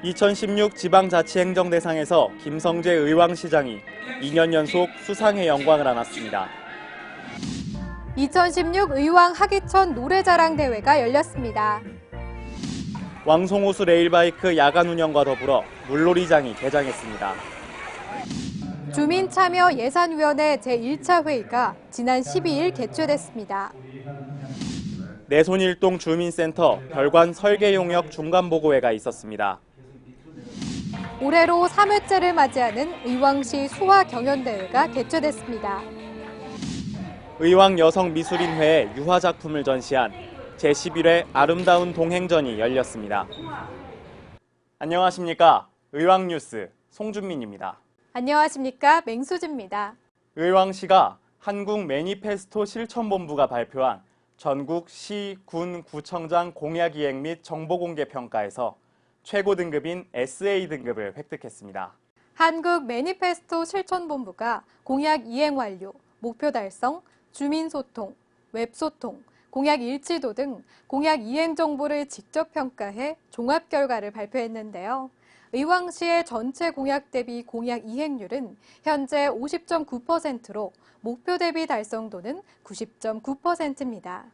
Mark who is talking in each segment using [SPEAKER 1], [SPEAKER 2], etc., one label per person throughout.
[SPEAKER 1] 2016 지방자치행정대상에서 김성재 의왕시장이 2년 연속 수상의 영광을 안았습니다.
[SPEAKER 2] 2016 의왕 하기천 노래자랑 대회가 열렸습니다.
[SPEAKER 1] 왕송호수 레일바이크 야간 운영과 더불어 물놀이장이 개장했습니다.
[SPEAKER 2] 주민참여예산위원회 제1차 회의가 지난 12일 개최됐습니다.
[SPEAKER 1] 내손일동 주민센터 별관 설계용역 중간보고회가 있었습니다.
[SPEAKER 2] 올해로 3회째를 맞이하는 의왕시 수화경연대회가 개최됐습니다.
[SPEAKER 1] 의왕 여성미술인회에 유화작품을 전시한 제11회 아름다운 동행전이 열렸습니다. 안녕하십니까? 의왕뉴스 송준민입니다.
[SPEAKER 2] 안녕하십니까? 맹수지입니다.
[SPEAKER 1] 의왕시가 한국 매니페스토 실천본부가 발표한 전국 시, 군, 구청장 공약이행 및 정보공개 평가에서 최고 등급인 SA 등급을 획득했습니다.
[SPEAKER 2] 한국 매니페스토 실천본부가 공약 이행 완료, 목표 달성, 주민소통, 웹소통, 공약 일치도 등 공약 이행 정보를 직접 평가해 종합 결과를 발표했는데요. 의왕시의 전체 공약 대비 공약 이행률은 현재 50.9%로 목표 대비 달성도는 90.9%입니다.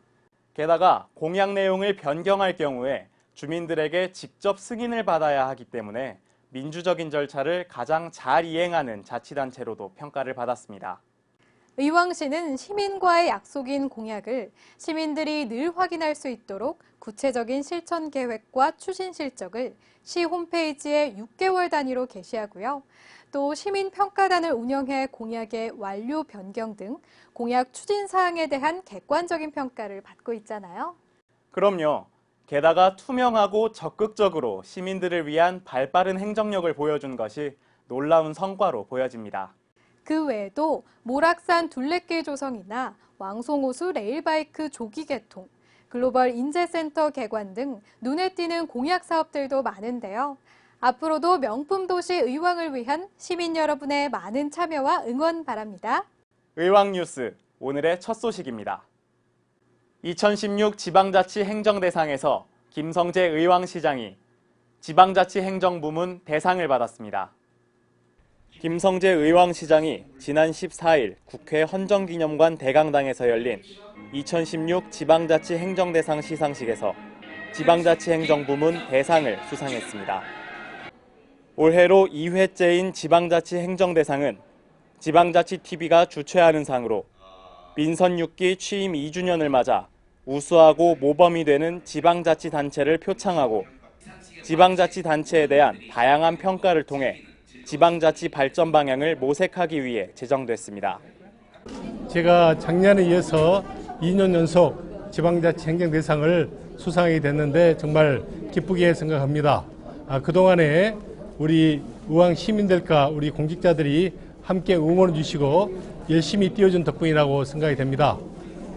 [SPEAKER 1] 게다가 공약 내용을 변경할 경우에 주민들에게 직접 승인을 받아야 하기 때문에 민주적인 절차를 가장 잘 이행하는 자치단체로도 평가를 받았습니다.
[SPEAKER 2] 의왕시는 시민과의 약속인 공약을 시민들이 늘 확인할 수 있도록 구체적인 실천 계획과 추진 실적을 시 홈페이지에 6개월 단위로 게시하고요. 또 시민평가단을 운영해 공약의 완료 변경 등 공약 추진 사항에 대한 객관적인 평가를 받고 있잖아요.
[SPEAKER 1] 그럼요. 게다가 투명하고 적극적으로 시민들을 위한 발빠른 행정력을 보여준 것이 놀라운 성과로 보여집니다.
[SPEAKER 2] 그 외에도 모락산 둘레길 조성이나 왕송호수 레일바이크 조기 개통, 글로벌 인재센터 개관 등 눈에 띄는 공약 사업들도 많은데요. 앞으로도 명품 도시 의왕을 위한 시민 여러분의 많은 참여와 응원 바랍니다.
[SPEAKER 1] 의왕뉴스 오늘의 첫 소식입니다. 2016 지방자치 행정대상에서 김성재 의왕시장이 지방자치행정부문 대상을 받았습니다. 김성재 의왕시장이 지난 14일 국회 헌정기념관 대강당에서 열린 2016 지방자치행정대상 시상식에서 지방자치행정부문 대상을 수상했습니다. 올해로 2회째인 지방자치행정대상은 지방자치TV가 주최하는 상으로 민선 6기 취임 2주년을 맞아 우수하고 모범이 되는 지방자치단체를 표창하고 지방자치단체에 대한 다양한 평가를 통해 지방자치 발전 방향을 모색하기 위해 제정됐습니다.
[SPEAKER 3] 제가 작년에 이어서 2년 연속 지방자치 행정대상을 수상하게 됐는데 정말 기쁘게 생각합니다. 그동안에 우리 의왕 시민들과 우리 공직자들이 함께 응원해 주시고 열심히 뛰어준 덕분이라고 생각이 됩니다.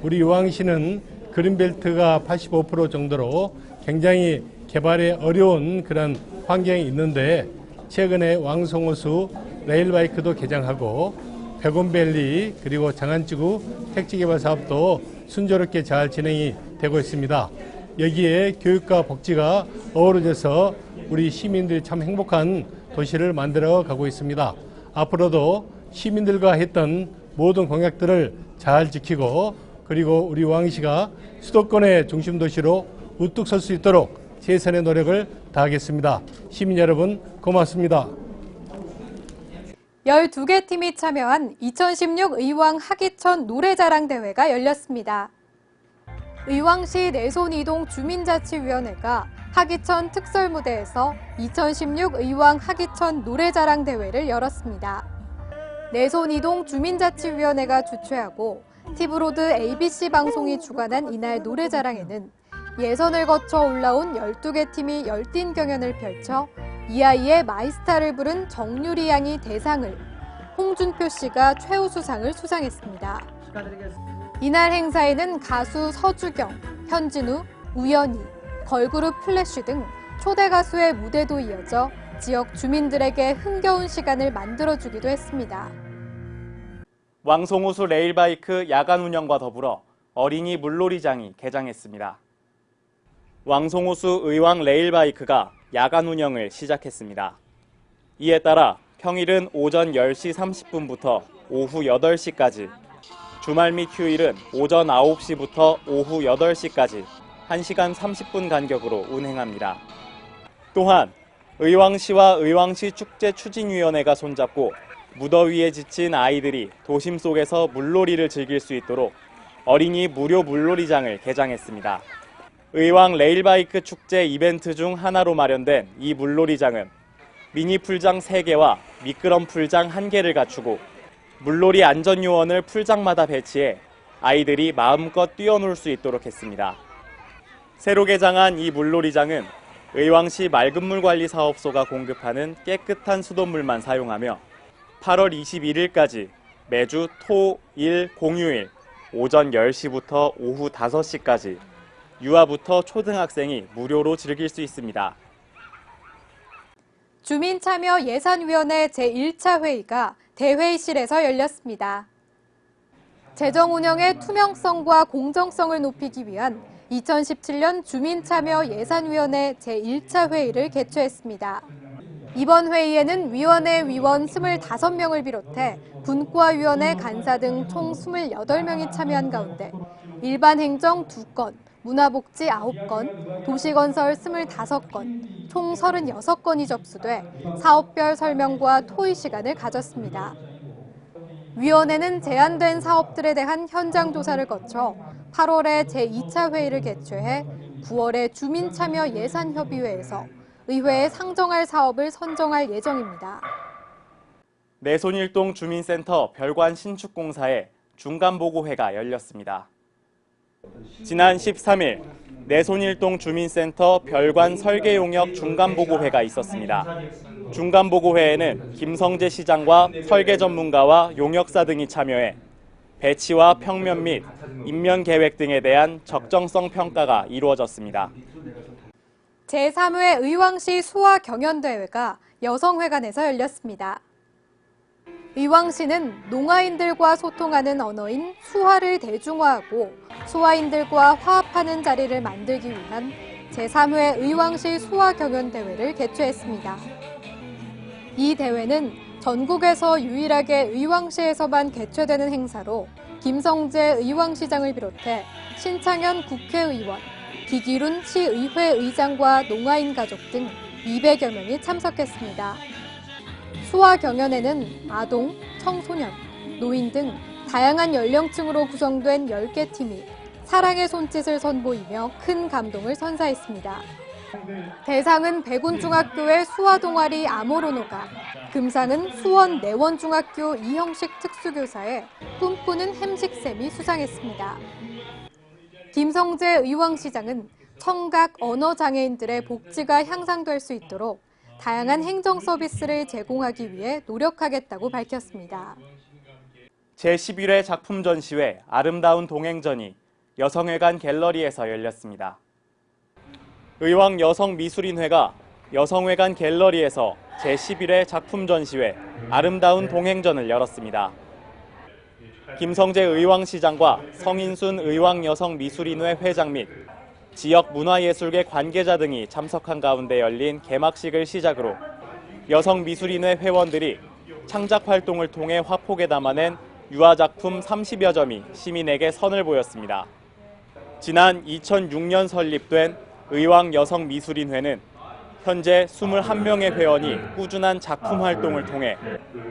[SPEAKER 3] 우리 의왕시는 그린벨트가 85% 정도로 굉장히 개발에 어려운 그런 환경이 있는데 최근에 왕송호수 레일바이크도 개장하고 백원밸리 그리고 장안지구 택지개발 사업도 순조롭게 잘 진행이 되고 있습니다. 여기에 교육과 복지가 어우러져서 우리 시민들이 참 행복한 도시를 만들어 가고 있습니다. 앞으로도 시민들과 했던 모든 공약들을 잘 지키고 그리고 우리 의왕시가 수도권의 중심 도시로 우뚝 설 수 있도록 최선의 노력을 다하겠습니다. 시민 여러분 고맙습니다.
[SPEAKER 2] 12개 팀이 참여한 2016 의왕 하기천 노래자랑 대회가 열렸습니다. 의왕시 내손이동 주민자치위원회가 하기천 특설무대에서 2016 의왕 하기천 노래자랑 대회를 열었습니다. 내손이동 주민자치위원회가 주최하고 티브로드 ABC 방송이 주관한 이날 노래자랑에는 예선을 거쳐 올라온 12개 팀이 열띤 경연을 펼쳐 이 아이의 마이스타를 부른 정유리 양이 대상을, 홍준표 씨가 최우수상을 수상했습니다. 이날 행사에는 가수 서주경, 현진우, 우연희, 걸그룹 플래쉬 등 초대 가수의 무대도 이어져 지역 주민들에게 흥겨운 시간을 만들어주기도 했습니다.
[SPEAKER 1] 왕송호수 레일바이크 야간 운영과 더불어 어린이 물놀이장이 개장했습니다. 왕송호수 의왕 레일바이크가 야간 운영을 시작했습니다. 이에 따라 평일은 오전 10시 30분부터 오후 8시까지, 주말 및 휴일은 오전 9시부터 오후 8시까지 1시간 30분 간격으로 운행합니다. 또한 의왕시와 의왕시 축제 추진위원회가 손잡고 무더위에 지친 아이들이 도심 속에서 물놀이를 즐길 수 있도록 어린이 무료 물놀이장을 개장했습니다. 의왕 레일바이크 축제 이벤트 중 하나로 마련된 이 물놀이장은 미니 풀장 3개와 미끄럼 풀장 1개를 갖추고 물놀이 안전요원을 풀장마다 배치해 아이들이 마음껏 뛰어놀 수 있도록 했습니다. 새로 개장한 이 물놀이장은 의왕시 맑은물관리사업소가 공급하는 깨끗한 수돗물만 사용하며 8월 21일까지 매주 토, 일, 공휴일 오전 10시부터 오후 5시까지 유아부터 초등학생이 무료로 즐길 수 있습니다.
[SPEAKER 2] 주민참여예산위원회 제1차 회의가 대회의실에서 열렸습니다. 재정 운영의 투명성과 공정성을 높이기 위한 2017년 주민참여예산위원회 제1차 회의를 개최했습니다. 이번 회의에는 위원회 위원 25명을 비롯해 분과위원회 간사 등 총 28명이 참여한 가운데 일반 행정 2건, 문화복지 9건, 도시건설 25건, 총 36건이 접수돼 사업별 설명과 토의 시간을 가졌습니다. 위원회는 제안된 사업들에 대한 현장 조사를 거쳐 8월에 제2차 회의를 개최해 9월에 주민참여예산협의회에서 의회에 상정할 사업을 선정할 예정입니다.
[SPEAKER 1] 내손일동 주민센터 별관 신축공사의 중간보고회가 열렸습니다. 지난 13일 내손일동 주민센터 별관 설계용역 중간보고회가 있었습니다. 중간보고회에는 김성재 시장과 설계 전문가와 용역사 등이 참여해 배치와 평면 및 인면 계획 등에 대한 적정성 평가가 이루어졌습니다.
[SPEAKER 2] 제3회 의왕시 수화 경연대회가 여성회관에서 열렸습니다. 의왕시는 농아인들과 소통하는 언어인 수화를 대중화하고 수화인들과 화합하는 자리를 만들기 위한 제3회 의왕시 수화 경연대회를 개최했습니다. 이 대회는 전국에서 유일하게 의왕시에서만 개최되는 행사로 김성재 의왕시장을 비롯해 신창현 국회의원, 기기룬 시의회 의장과 농아인 가족 등 200여 명이 참석했습니다. 수화 경연에는 아동, 청소년, 노인 등 다양한 연령층으로 구성된 10개 팀이 사랑의 손짓을 선보이며 큰 감동을 선사했습니다. 대상은 백운중학교의 수화동아리 아모로노가, 금상은 수원 내원중학교 이형식 특수교사의 꿈꾸는 햄식쌤이 수상했습니다. 김성재 의왕시장은 청각 언어장애인들의 복지가 향상될 수 있도록 다양한 행정 서비스를 제공하기 위해 노력하겠다고 밝혔습니다.
[SPEAKER 1] 제11회 작품 전시회 아름다운 동행전이 여성회관 갤러리에서 열렸습니다. 의왕 여성미술인회가 여성회관 갤러리에서 제11회 작품 전시회 아름다운 동행전을 열었습니다. 김성재 의왕시장과 성인순 의왕여성미술인회 회장 및 지역 문화예술계 관계자 등이 참석한 가운데 열린 개막식을 시작으로 여성미술인회 회원들이 창작 활동을 통해 화폭에 담아낸 유화작품 30여 점이 시민에게 선을 보였습니다. 지난 2006년 설립된 의왕여성미술인회는 현재 21명의 회원이 꾸준한 작품 활동을 통해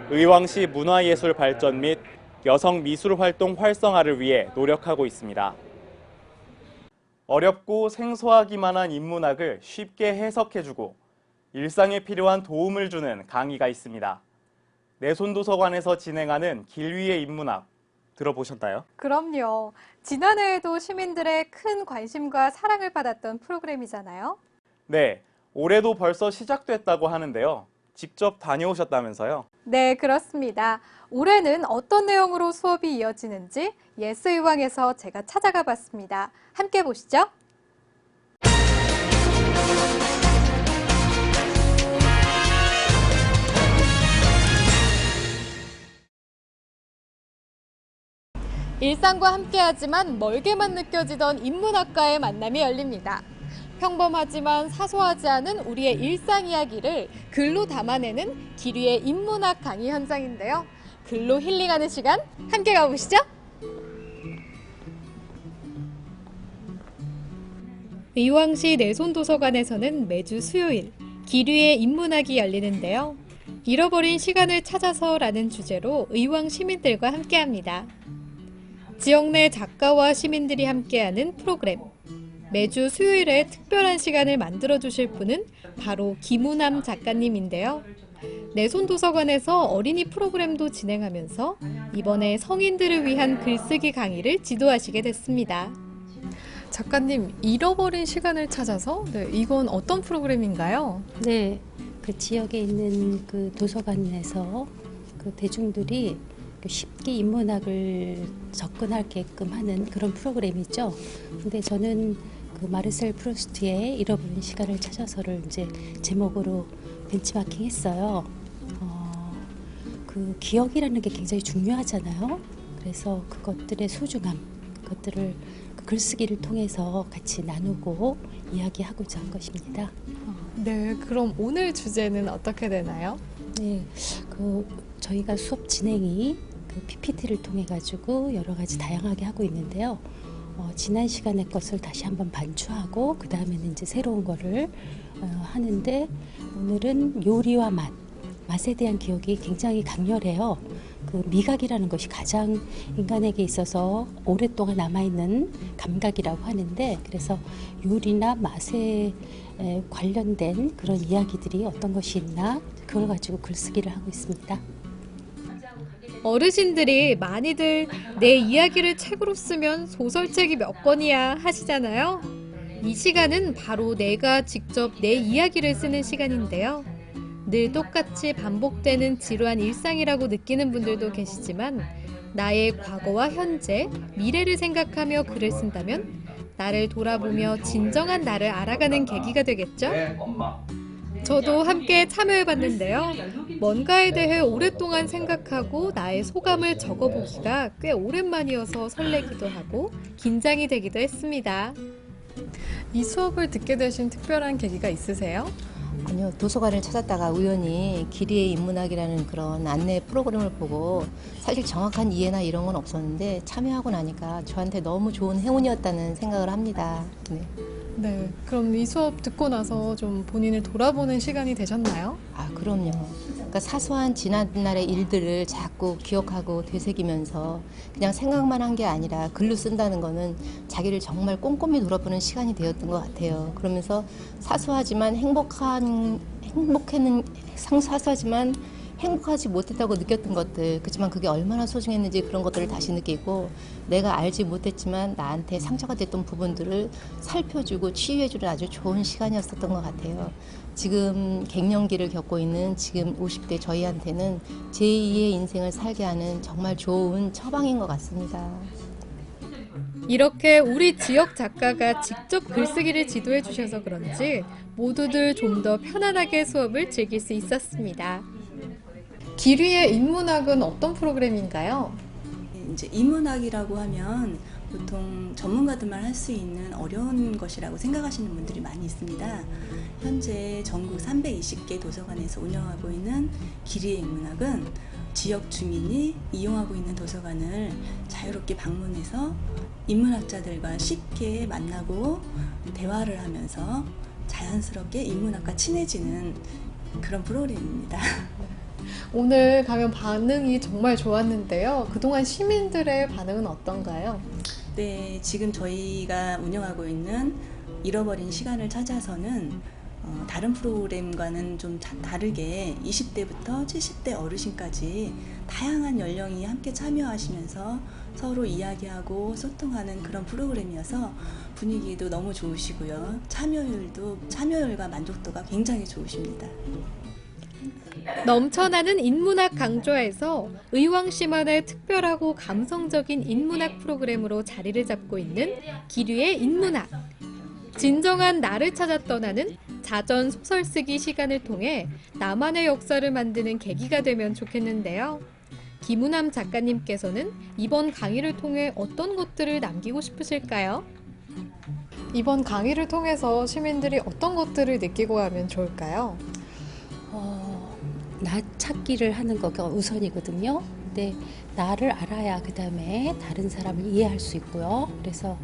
[SPEAKER 1] 의왕시 문화예술 발전 및 여성미술 활동 활성화를 위해 노력하고 있습니다. 어렵고 생소하기만 한 인문학을 쉽게 해석해주고 일상에 필요한 도움을 주는 강의가 있습니다. 내손도서관에서 진행하는 길 위의 인문학 들어보셨나요?
[SPEAKER 2] 그럼요. 지난해에도 시민들의 큰 관심과 사랑을 받았던 프로그램이잖아요.
[SPEAKER 1] 네, 올해도 벌써 시작됐다고 하는데요. 직접 다녀오셨다면서요?
[SPEAKER 2] 네, 그렇습니다. 올해는 어떤 내용으로 수업이 이어지는지 예스의왕에서 제가 찾아가 봤습니다. 함께 보시죠. 일상과 함께하지만 멀게만 느껴지던 인문학과의 만남이 열립니다. 평범하지만 사소하지 않은 우리의 일상 이야기를 글로 담아내는 기류의 인문학 강의 현장인데요. 글로 힐링하는 시간 함께 가보시죠. 의왕시 내손도서관에서는 매주 수요일 기류의 인문학이 열리는데요. 잃어버린 시간을 찾아서라는 주제로 의왕 시민들과 함께합니다. 지역 내 작가와 시민들이 함께하는 프로그램. 매주 수요일에 특별한 시간을 만들어주실 분은 바로 김우남 작가님인데요. 내손도서관에서 어린이 프로그램도 진행하면서 이번에 성인들을 위한 글쓰기 강의를 지도하시게 됐습니다. 작가님, 잃어버린 시간을 찾아서? 네, 이건 어떤 프로그램인가요?
[SPEAKER 4] 네, 그 지역에 있는 그 도서관에서 그 대중들이 쉽게 인문학을 접근하게끔 하는 그런 프로그램이죠. 근데 저는 그 마르셀 프루스트의 잃어버린 시간을 찾아서를 이제 제목으로 벤치마킹 했어요. 그 기억이라는 게 굉장히 중요하잖아요. 그래서 그것들의 소중함, 그것들을 글쓰기를 통해서 같이 나누고 이야기하고자 한 것입니다.
[SPEAKER 2] 네, 그럼 오늘 주제는 어떻게 되나요?
[SPEAKER 4] 네, 그 저희가 수업 진행이 그 PPT를 통해 가지고 여러 가지 다양하게 하고 있는데요. 지난 시간의 것을 다시 한번 반추하고 그 다음에는 이제 새로운 거를 하는데 오늘은 요리와 맛에 대한 기억이 굉장히 강렬해요. 그 미각이라는 것이 가장 인간에게 있어서 오랫동안 남아있는 감각이라고 하는데 그래서 요리나 맛에 관련된 그런 이야기들이 어떤 것이 있나 그걸 가지고 글쓰기를 하고 있습니다.
[SPEAKER 2] 어르신들이 많이들 내 이야기를 책으로 쓰면 소설책이 몇 권이야 하시잖아요. 이 시간은 바로 내가 직접 내 이야기를 쓰는 시간인데요. 늘 똑같이 반복되는 지루한 일상이라고 느끼는 분들도 계시지만 나의 과거와 현재, 미래를 생각하며 글을 쓴다면 나를 돌아보며 진정한 나를 알아가는 계기가 되겠죠? 저도 함께 참여해봤는데요. 뭔가에 대해 오랫동안 생각하고 나의 소감을 적어보기가 꽤 오랜만이어서 설레기도 하고 긴장이 되기도 했습니다. 이 수업을 듣게 되신 특별한 계기가 있으세요?
[SPEAKER 5] 아니요, 도서관을 찾았다가 우연히 기리의 인문학이라는 그런 안내 프로그램을 보고 사실 정확한 이해나 이런 건 없었는데 참여하고 나니까 저한테 너무 좋은 행운이었다는 생각을 합니다.
[SPEAKER 2] 네, 그럼 이 수업 듣고 나서 좀 본인을 돌아보는 시간이 되셨나요?
[SPEAKER 5] 아, 그럼요. 그러니까 사소한 지난날의 일들을 자꾸 기억하고 되새기면서 그냥 생각만 한 게 아니라 글로 쓴다는 거는 자기를 정말 꼼꼼히 돌아보는 시간이 되었던 것 같아요. 그러면서 사소하지만 사소하지만 행복하지 못했다고 느꼈던 것들, 그렇지만 그게 얼마나 소중했는지 그런 것들을 다시 느끼고 내가 알지 못했지만 나한테 상처가 됐던 부분들을 살펴주고 치유해주는 아주 좋은 시간이었었던 것 같아요. 지금 갱년기를 겪고 있는 지금 50대 저희한테는 제2의 인생을 살게 하는 정말 좋은 처방인 것 같습니다.
[SPEAKER 2] 이렇게 우리 지역 작가가 직접 글쓰기를 지도해 주셔서 그런지 모두들 좀 더 편안하게 수업을 즐길 수 있었습니다. 기류의 인문학은 어떤 프로그램인가요?
[SPEAKER 6] 이제 인문학이라고 하면 보통 전문가들만 할 수 있는 어려운 것이라고 생각하시는 분들이 많이 있습니다. 현재 전국 320개 도서관에서 운영하고 있는 기류의 인문학은 지역 주민이 이용하고 있는 도서관을 자유롭게 방문해서 인문학자들과 쉽게 만나고 대화를 하면서 자연스럽게 인문학과 친해지는 그런 프로그램입니다.
[SPEAKER 2] 오늘 가면 반응이 정말 좋았는데요. 그동안 시민들의 반응은 어떤가요?
[SPEAKER 6] 네, 지금 저희가 운영하고 있는 잃어버린 시간을 찾아서는 다른 프로그램과는 좀 다르게 20대부터 70대 어르신까지 다양한 연령이 함께 참여하시면서 서로 이야기하고 소통하는 그런 프로그램이어서 분위기도 너무 좋으시고요. 참여율과 만족도가 굉장히 좋으십니다.
[SPEAKER 2] 넘쳐나는 인문학 강좌에서 의왕시만의 특별하고 감성적인 인문학 프로그램으로 자리를 잡고 있는 기류의 인문학. 진정한 나를 찾아 떠나는 자전 소설 쓰기 시간을 통해 나만의 역사를 만드는 계기가 되면 좋겠는데요. 김우남 작가님께서는 이번 강의를 통해 어떤 것들을 남기고 싶으실까요? 이번 강의를 통해서 시민들이 어떤 것들을 느끼고 가면 좋을까요?
[SPEAKER 4] 나 찾기를 하는 거가 우선이거든요. 근데 나를 알아야 그 다음에 다른 사람을 이해할 수 있고요. 그래서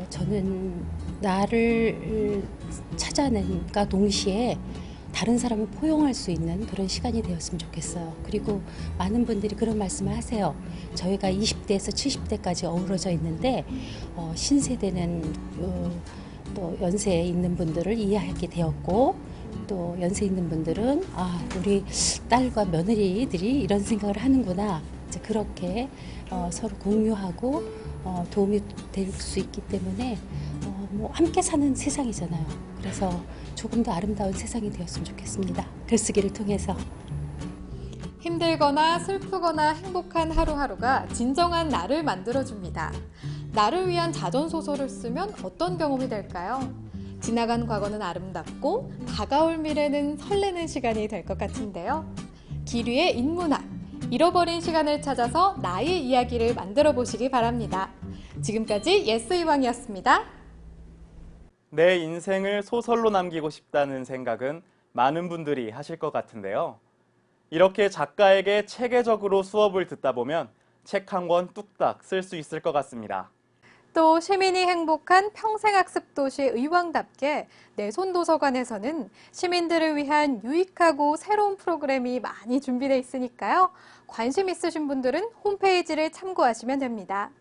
[SPEAKER 4] 저는 나를 찾아낸과 동시에 다른 사람을 포용할 수 있는 그런 시간이 되었으면 좋겠어요. 그리고 많은 분들이 그런 말씀을 하세요. 저희가 20대에서 70대까지 어우러져 있는데 신세대는 또 연세에 있는 분들을 이해하게 되었고 또 연세 있는 분들은 우리 딸과 며느리들이 이런 생각을 하는구나. 이제 그렇게 서로 공유하고 도움이 될 수 있기 때문에 함께 사는 세상이잖아요. 그래서 조금 더 아름다운 세상이 되었으면 좋겠습니다. 글쓰기를 통해서.
[SPEAKER 2] 힘들거나 슬프거나 행복한 하루하루가 진정한 나를 만들어줍니다. 나를 위한 자전소설을 쓰면 어떤 경험이 될까요? 지나간 과거는 아름답고 다가올 미래는 설레는 시간이 될 것 같은데요. 기류의 인문학, 잃어버린 시간을 찾아서 나의 이야기를 만들어 보시기 바랍니다. 지금까지 예스이왕이었습니다.
[SPEAKER 1] 내 인생을 소설로 남기고 싶다는 생각은 많은 분들이 하실 것 같은데요. 이렇게 작가에게 체계적으로 수업을 듣다 보면 책 한 권 뚝딱 쓸 수 있을 것 같습니다.
[SPEAKER 2] 또 시민이 행복한 평생학습도시 의왕답게 내손도서관에서는 시민들을 위한 유익하고 새로운 프로그램이 많이 준비되어 있으니까요. 관심 있으신 분들은 홈페이지를 참고하시면 됩니다.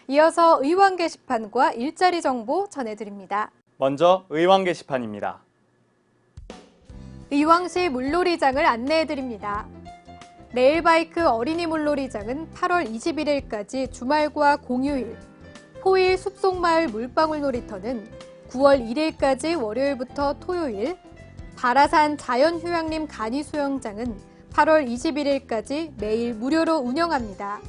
[SPEAKER 2] 이어서 의왕 게시판과 일자리 정보 전해드립니다.
[SPEAKER 1] 먼저 의왕 게시판입니다.
[SPEAKER 2] 의왕시 물놀이장을 안내해드립니다. 레일바이크 어린이 물놀이장은 8월 21일까지 주말과 공휴일, 포일 숲속마을 물방울 놀이터는 9월 1일까지 월요일부터 토요일, 바라산 자연휴양림 간이수영장은 8월 21일까지 매일 무료로 운영합니다.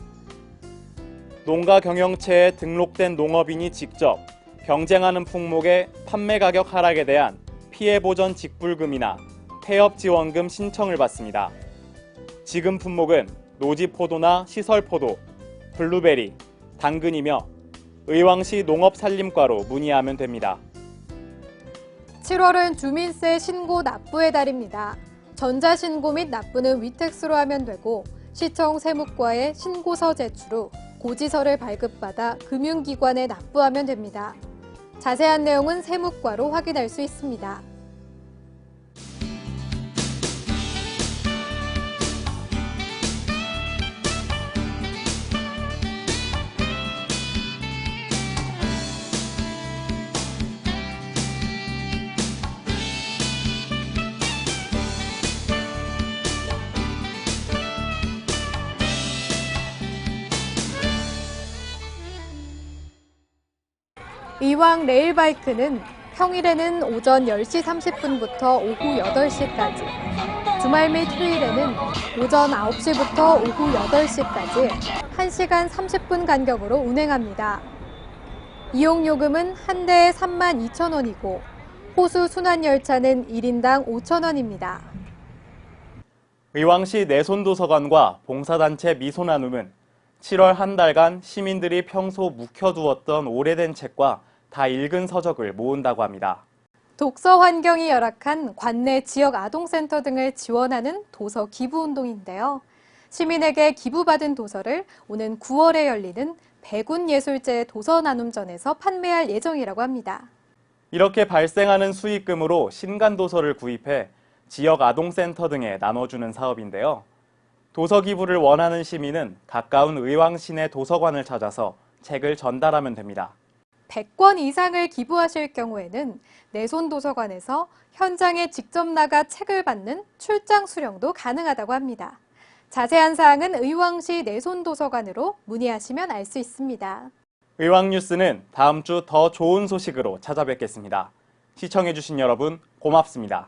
[SPEAKER 1] 농가 경영체에 등록된 농업인이 직접 경쟁하는 품목의 판매 가격 하락에 대한 피해 보전 직불금이나 폐업 지원금 신청을 받습니다. 지금 품목은 노지포도나 시설포도, 블루베리, 당근이며 의왕시 농업산림과로 문의하면 됩니다.
[SPEAKER 2] 7월은 주민세 신고 납부의 달입니다. 전자신고 및 납부는 위택스로 하면 되고 시청 세무과에 신고서 제출 후 고지서를 발급받아 금융기관에 납부하면 됩니다. 자세한 내용은 세무과로 확인할 수 있습니다. 의왕 레일바이크는 평일에는 오전 10시 30분부터 오후 8시까지, 주말 및 휴일에는 오전 9시부터 오후 8시까지 1시간 30분 간격으로 운행합니다. 이용요금은 한 대에 32,000원이고 호수 순환열차는 1인당 5,000원입니다.
[SPEAKER 1] 의왕시 내손도서관과 봉사단체 미소나눔은 7월 한 달간 시민들이 평소 묵혀두었던 오래된 책과 다 읽은 서적을 모은다고 합니다.
[SPEAKER 2] 독서 환경이 열악한 관내 지역 아동센터 등을 지원하는 도서 기부운동인데요. 시민에게 기부받은 도서를 오는 9월에 열리는 백운예술제 도서나눔전에서 판매할 예정이라고 합니다.
[SPEAKER 1] 이렇게 발생하는 수익금으로 신간도서를 구입해 지역 아동센터 등에 나눠주는 사업인데요. 도서 기부를 원하는 시민은 가까운 의왕 시내 도서관을 찾아서 책을 전달하면 됩니다.
[SPEAKER 2] 100권 이상을 기부하실 경우에는 내손도서관에서 현장에 직접 나가 책을 받는 출장 수령도 가능하다고 합니다. 자세한 사항은 의왕시 내손도서관으로 문의하시면 알 수 있습니다.
[SPEAKER 1] 의왕뉴스는 다음 주 더 좋은 소식으로 찾아뵙겠습니다. 시청해주신 여러분 고맙습니다.